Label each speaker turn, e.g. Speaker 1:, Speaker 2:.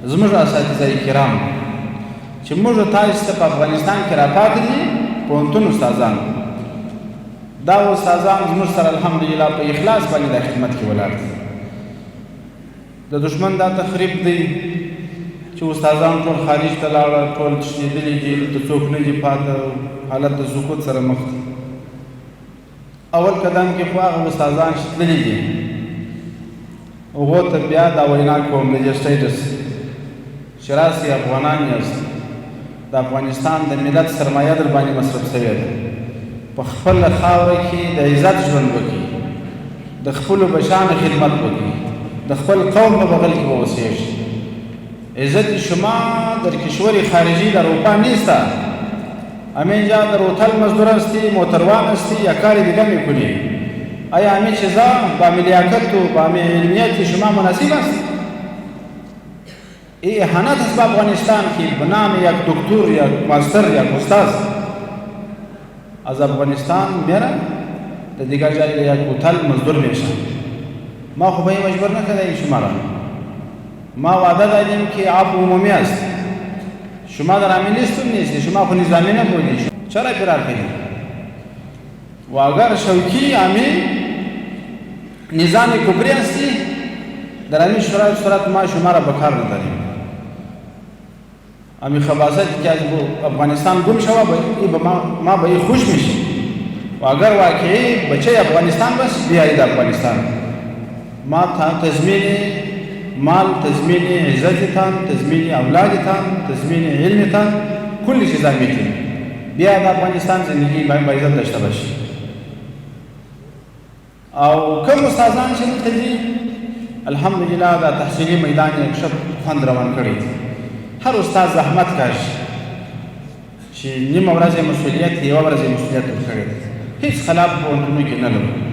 Speaker 1: زموږ اساتذه کرام چې موږ تاسو ته په افغانستان کې راپاتې دي پوهنتون استادان دا استادان زموږ سره الحمدلله په اخلاص باندې د خدمت کې ولاړ دي د دشمن دا تخریب دی چې استادان ټول خارج ته لاړه ټول تښتېدلي دي د څوک نه دي پاته حالت د سقوط سره مخ دي اول قدم کې خو هغه استادان چې تللي دي هغو ته بیا دا وینا کوم د جسټیټس چې راسئ افغانان یاست د افغانستان د ملت سرمایه در باندې مصرف شوې ده په خپله خاوره کې د عزت ژوند وکړي د خپلو بچیانو خدمت وکړي د خپل قوم په بغل کې به اوسېږي عزت شما در کشور خارجی در اروپا نیست همینجا در هتل مزدور هستی موتروان هستی یا کار دیگه میکنی آیا همین چیزا با لیاقت و با علمیت شما مناسب است این اهانت است به افغانستان که به نام یک دکتر یا ماستر یا استاد از افغانستان میره در دیگر جای یک هتل مزدور میشن ما خو به مجبور نکرده شما را ما وعده دادیم که آپ عمومی است شما در همین لیستون نیستی شما خو نظامی نبودی چرا فرار کنید و اگر شوکی همین نظام کبری هستی در همین صورت ما شما را بکار نداریم همین خباست که از افغانستان گم شود ما به این خوش میشیم و اگر واقعی بچه افغانستان بس بیایید افغانستان ما تضمین مال تضمین عزتتان تضمین اولادتان تضمین علمتان کل چیزا میتونیم بیا د افغانستان زندگی با عزت داشته باشی او کوم استادان چې دلته دي الحمدلله د تحصیلي میدان یې ښه خوند روان کړی هر استاد زحمت کاش چې نیمه ورځ مسؤلیت یوه ورځ مسؤلیت ورکړی هیڅ خلاف پوهنتونو کې نه لرو